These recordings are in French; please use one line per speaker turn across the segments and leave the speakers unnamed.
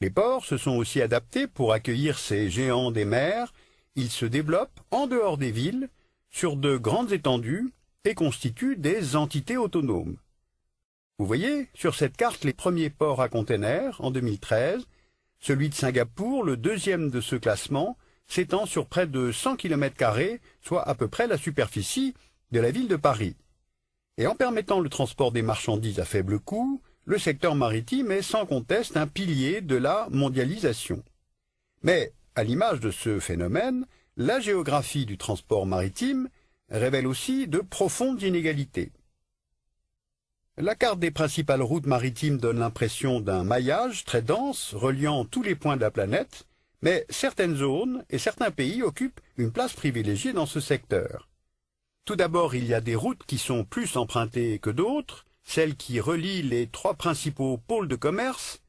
Les ports se sont aussi adaptés pour accueillir ces géants des mers. Ils se développent en dehors des villes, sur de grandes étendues, et constituent des entités autonomes. Vous voyez sur cette carte les premiers ports à containers en 2013. Celui de Singapour, le deuxième de ce classement, s'étend sur près de 100 km², soit à peu près la superficie de la ville de Paris. Et en permettant le transport des marchandises à faible coût, le secteur maritime est sans conteste un pilier de la mondialisation. Mais, à l'image de ce phénomène, la géographie du transport maritime révèle aussi de profondes inégalités. La carte des principales routes maritimes donne l'impression d'un maillage très dense reliant tous les points de la planète, mais certaines zones et certains pays occupent une place privilégiée dans ce secteur. Tout d'abord, il y a des routes qui sont plus empruntées que d'autres, celles qui relient les trois principaux pôles de commerce,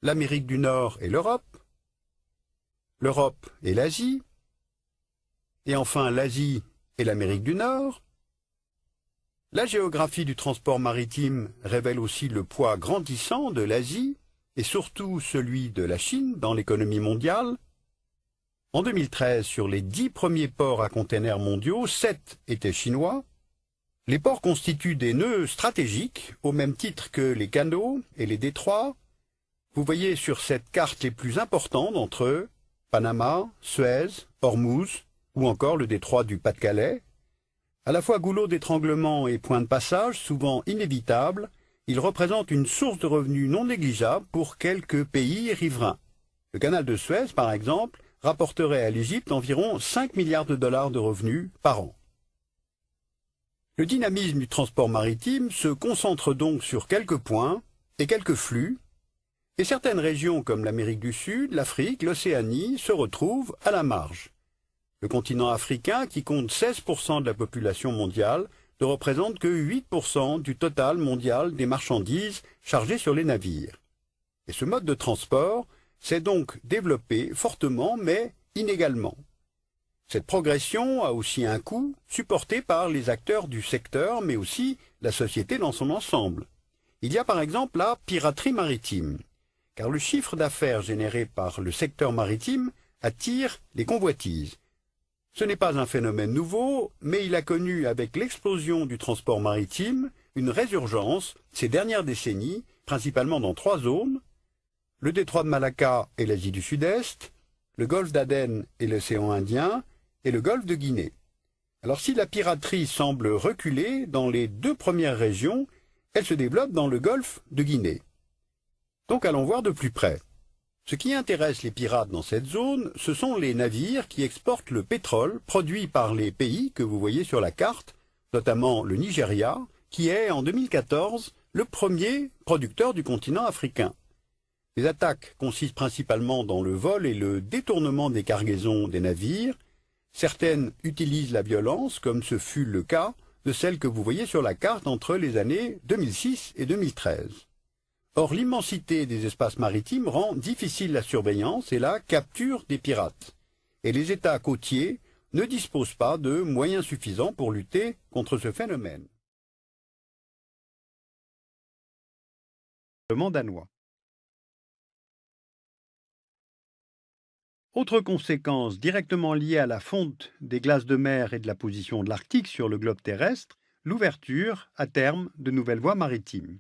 l'Amérique du Nord et l'Europe et l'Asie, et enfin l'Asie et l'Amérique du Nord. La géographie du transport maritime révèle aussi le poids grandissant de l'Asie et surtout celui de la Chine dans l'économie mondiale. En 2013, sur les 10 premiers ports à containers mondiaux, 7 étaient chinois. Les ports constituent des nœuds stratégiques, au même titre que les canaux et les détroits. Vous voyez sur cette carte les plus importants d'entre eux, Panama, Suez, Ormuz, ou encore le détroit du Pas-de-Calais. À la fois goulot d'étranglement et point de passage, souvent inévitable, ils représentent une source de revenus non négligeable pour quelques pays riverains. Le canal de Suez, par exemple, rapporterait à l'Égypte environ 5 milliards de dollars de revenus par an. Le dynamisme du transport maritime se concentre donc sur quelques points et quelques flux, et certaines régions comme l'Amérique du Sud, l'Afrique, l'Océanie se retrouvent à la marge. Le continent africain, qui compte 16% de la population mondiale, ne représente que 8% du total mondial des marchandises chargées sur les navires. Et ce mode de transport s'est donc développé fortement mais inégalement. Cette progression a aussi un coût supporté par les acteurs du secteur mais aussi la société dans son ensemble. Il y a par exemple la piraterie maritime, car le chiffre d'affaires généré par le secteur maritime attire les convoitises. Ce n'est pas un phénomène nouveau, mais il a connu avec l'explosion du transport maritime une résurgence ces dernières décennies, principalement dans 3 zones, le détroit de Malacca et l'Asie du Sud-Est, le golfe d'Aden et l'océan Indien, et le golfe de Guinée. Alors si la piraterie semble reculer dans les 2 premières régions, elle se développe dans le golfe de Guinée. Donc allons voir de plus près. Ce qui intéresse les pirates dans cette zone, ce sont les navires qui exportent le pétrole produit par les pays que vous voyez sur la carte, notamment le Nigeria, qui est en 2014 le premier producteur du continent africain. Les attaques consistent principalement dans le vol et le détournement des cargaisons des navires. Certaines utilisent la violence, comme ce fut le cas de celle que vous voyez sur la carte entre les années 2006 et 2013. Or, l'immensité des espaces maritimes rend difficile la surveillance et la capture des pirates. Et les États côtiers ne disposent pas de moyens suffisants pour lutter contre ce phénomène. Le danois. Autre conséquence directement liée à la fonte des glaces de mer et de la position de l'Arctique sur le globe terrestre, l'ouverture, à terme, de nouvelles voies maritimes.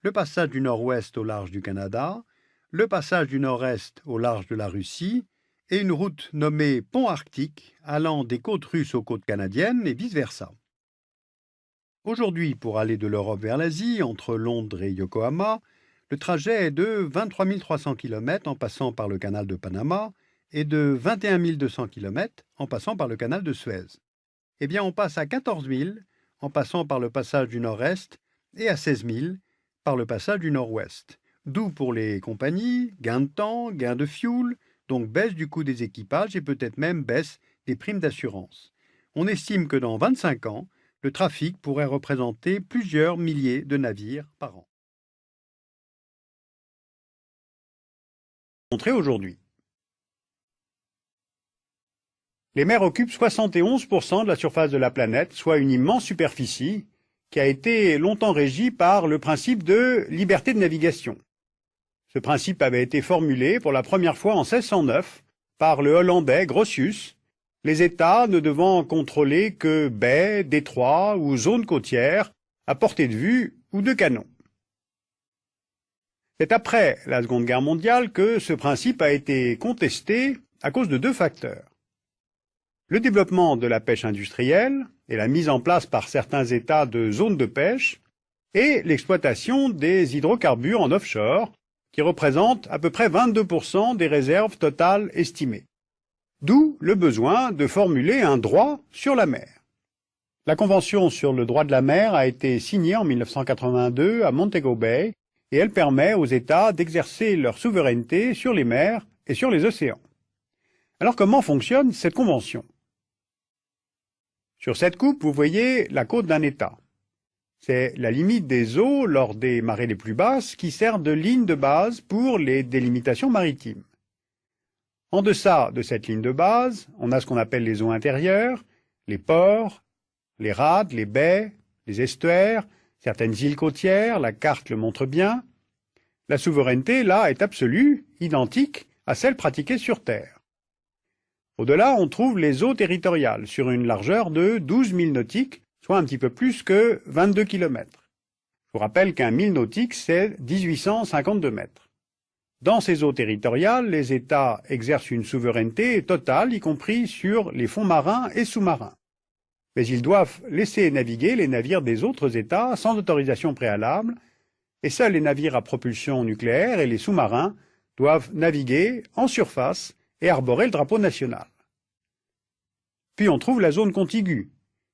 Le passage du nord-ouest au large du Canada, le passage du nord-est au large de la Russie et une route nommée Pont Arctique allant des côtes russes aux côtes canadiennes et vice-versa. Aujourd'hui, pour aller de l'Europe vers l'Asie, entre Londres et Yokohama, le trajet est de 23 300 km en passant par le canal de Panama et de 21 200 km en passant par le canal de Suez. Eh bien, on passe à 14 000 en passant par le passage du nord-est et à 16 000 par le passage du nord-ouest. D'où pour les compagnies, gain de temps, gain de fuel, donc baisse du coût des équipages et peut-être même baisse des primes d'assurance. On estime que dans 25 ans, le trafic pourrait représenter plusieurs milliers de navires par an. Montré aujourd'hui. Les mers occupent 71% de la surface de la planète, soit une immense superficie qui a été longtemps régie par le principe de liberté de navigation. Ce principe avait été formulé pour la première fois en 1609 par le Hollandais Grotius, les États ne devant contrôler que baies, détroits ou zones côtières à portée de vue ou de canon. C'est après la Seconde Guerre mondiale que ce principe a été contesté à cause de deux facteurs. Le développement de la pêche industrielle et la mise en place par certains États de zones de pêche et l'exploitation des hydrocarbures en offshore, qui représentent à peu près 22% des réserves totales estimées. D'où le besoin de formuler un droit sur la mer. La Convention sur le droit de la mer a été signée en 1982 à Montego Bay et elle permet aux États d'exercer leur souveraineté sur les mers et sur les océans. Alors comment fonctionne cette convention? Sur cette coupe, vous voyez la côte d'un État. C'est la limite des eaux lors des marées les plus basses qui sert de ligne de base pour les délimitations maritimes. En deçà de cette ligne de base, on a ce qu'on appelle les eaux intérieures, les ports, les rades, les baies, les estuaires, certaines îles côtières, la carte le montre bien. La souveraineté, là, est absolue, identique à celle pratiquée sur Terre. Au-delà, on trouve les eaux territoriales, sur une largeur de 12 milles nautiques, soit un petit peu plus que 22 km. Je vous rappelle qu'un mille nautique, c'est 1852 mètres. Dans ces eaux territoriales, les États exercent une souveraineté totale, y compris sur les fonds marins et sous-marins. Mais ils doivent laisser naviguer les navires des autres États sans autorisation préalable, et seuls les navires à propulsion nucléaire et les sous-marins doivent naviguer en surface et arborer le drapeau national. Puis on trouve la zone contiguë,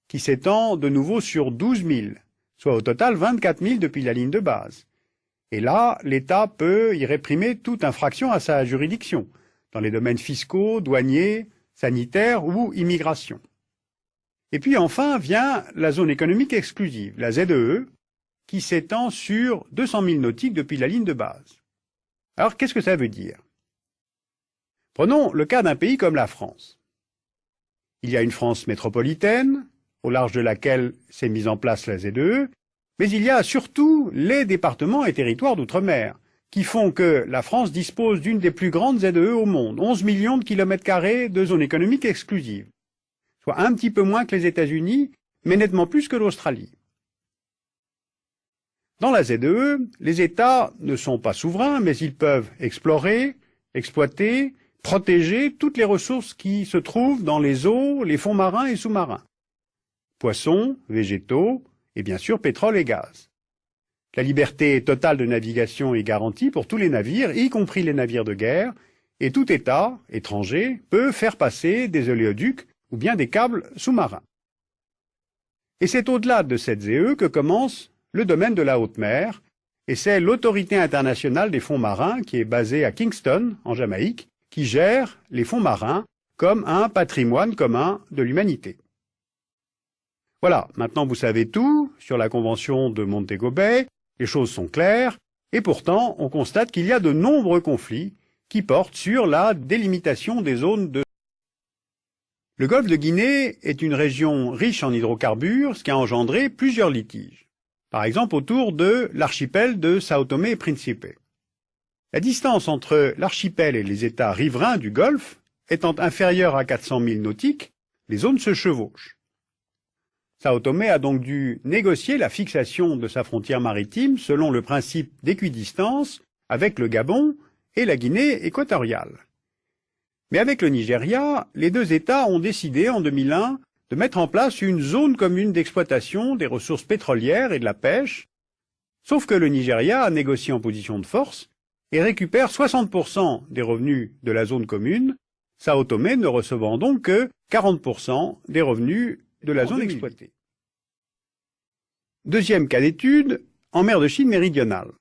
qui s'étend de nouveau sur 12 milles, soit au total 24 milles depuis la ligne de base. Et là, l'État peut y réprimer toute infraction à sa juridiction, dans les domaines fiscaux, douaniers, sanitaires ou immigration. Et puis enfin vient la zone économique exclusive, la ZEE, qui s'étend sur 200 milles nautiques depuis la ligne de base. Alors qu'est-ce que ça veut dire? Prenons le cas d'un pays comme la France. Il y a une France métropolitaine, au large de laquelle s'est mise en place la ZEE, mais il y a surtout les départements et territoires d'outre-mer, qui font que la France dispose d'une des plus grandes ZEE au monde, 11 millions de kilomètres carrés de zone économique exclusive, soit un petit peu moins que les États-Unis, mais nettement plus que l'Australie. Dans la ZEE, les États ne sont pas souverains, mais ils peuvent explorer, exploiter, protéger toutes les ressources qui se trouvent dans les eaux, les fonds marins et sous-marins. Poissons, végétaux, et bien sûr pétrole et gaz. La liberté totale de navigation est garantie pour tous les navires, y compris les navires de guerre, et tout État étranger peut faire passer des oléoducs ou bien des câbles sous-marins. Et c'est au-delà de cette ZEE que commence le domaine de la haute mer, et c'est l'Autorité internationale des fonds marins qui est basée à Kingston, en Jamaïque, qui gère les fonds marins comme un patrimoine commun de l'humanité. Voilà, maintenant vous savez tout sur la Convention de Montego Bay, les choses sont claires, et pourtant on constate qu'il y a de nombreux conflits qui portent sur la délimitation des zones de... Le golfe de Guinée est une région riche en hydrocarbures, ce qui a engendré plusieurs litiges. Par exemple autour de l'archipel de Sao Tomé et Principe. La distance entre l'archipel et les États riverains du golfe étant inférieure à 400 milles nautiques, les zones se chevauchent. Sao Tomé a donc dû négocier la fixation de sa frontière maritime selon le principe d'équidistance avec le Gabon et la Guinée équatoriale. Mais avec le Nigeria, les deux États ont décidé en 2001 de mettre en place une zone commune d'exploitation des ressources pétrolières et de la pêche, sauf que le Nigeria a négocié en position de force et récupère 60% des revenus de la zone commune, Sao Tomé ne recevant donc que 40% des revenus de la zone exploitée. Deuxième cas d'étude, en mer de Chine méridionale.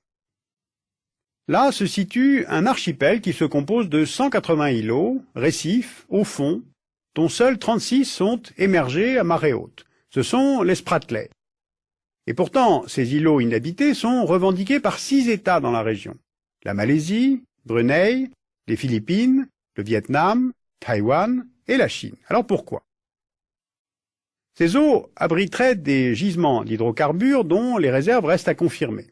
Là se situe un archipel qui se compose de 180 îlots, récifs, au fond, dont seuls 36 sont émergés à marée haute. Ce sont les Spratleys. Et pourtant, ces îlots inhabités sont revendiqués par 6 États dans la région. La Malaisie, Brunei, les Philippines, le Vietnam, Taïwan et la Chine. Alors pourquoi? Ces eaux abriteraient des gisements d'hydrocarbures dont les réserves restent à confirmer.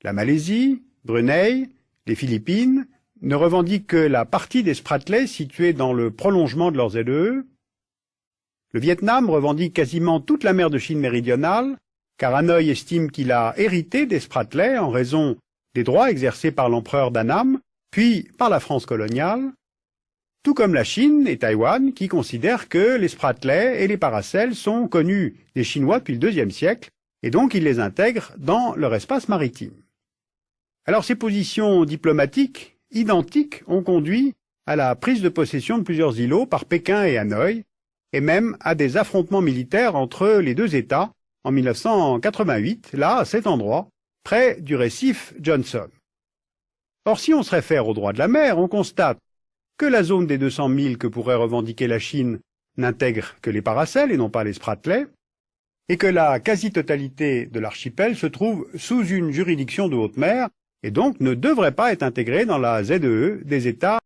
La Malaisie, Brunei, Les Philippines ne revendiquent que la partie des Spratlais située dans le prolongement de leur ZEE. Le Vietnam revendique quasiment toute la mer de Chine méridionale, car Hanoï estime qu'il a hérité des Spratlais en raison des droits exercés par l'empereur d'Annam, puis par la France coloniale, tout comme la Chine et Taïwan qui considèrent que les Spratlais et les Paracels sont connus des Chinois depuis le IIe siècle, et donc ils les intègrent dans leur espace maritime. Alors ces positions diplomatiques identiques ont conduit à la prise de possession de plusieurs îlots par Pékin et Hanoï, et même à des affrontements militaires entre les deux États en 1988, là, à cet endroit, près du récif Johnson. Or, si on se réfère au droit de la mer, on constate que la zone des 200 milles que pourrait revendiquer la Chine n'intègre que les Paracels et non pas les Spratlais, et que la quasi-totalité de l'archipel se trouve sous une juridiction de haute mer, et donc ne devrait pas être intégrée dans la ZEE des États